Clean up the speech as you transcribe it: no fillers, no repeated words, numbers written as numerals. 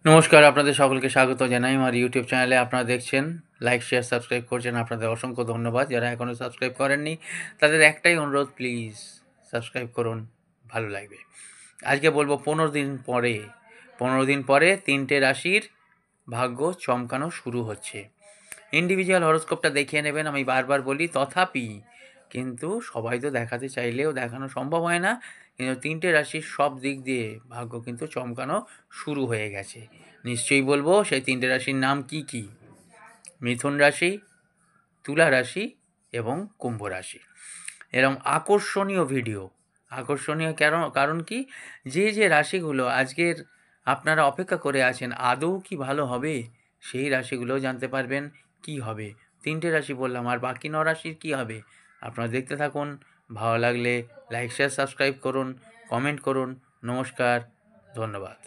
নমস্কার, আপনাদের সকলকে স্বাগত জানাই আমার ইউটিউব চ্যানেলে। আপনারা দেখছেন, লাইক, শেয়ার, সাবস্ক্রাইব করছেন। আপনাদের অসংখ্য ধন্যবাদ। যারা এখনও সাবস্ক্রাইব করেননি তাদের একটাই অনুরোধ, প্লিজ সাবস্ক্রাইব করুন, ভালো লাগবে। আজকে বলবো 15 দিন পরে 3টে রাশির ভাগ্য চমকানো শুরু হচ্ছে। ইন্ডিভিজুয়াল হরোস্কোপটা দেখিয়ে নেবেন, আমি বারবার বলি। তথাপি কিন্তু সবাই তো দেখাতে চাইলেও দেখানো সম্ভব হয় না। কিন্তু 3টে রাশির সব দিক দিয়ে ভাগ্য কিন্তু চমকানো শুরু হয়ে গেছে। নিশ্চয়ই বলবো সেই 3টে রাশির নাম কি কি: মিথুন রাশি, তুলা রাশি এবং কুম্ভ রাশি। এরকম আকর্ষণীয় ভিডিও। আকর্ষণীয় কারণ কি, যে রাশিগুলো আজকের আপনারা অপেক্ষা করে আছেন আদৌ কি ভালো হবে, সেই রাশিগুলোও জানতে পারবেন কি হবে। 3টে রাশি বললাম, আর বাকি 9 রাশির কী হবে আপনারা দেখতে থাকুন। ভালো লাগলে লাইক, শেয়ার, সাবস্ক্রাইব করুন, কমেন্ট করুন। নমস্কার, ধন্যবাদ।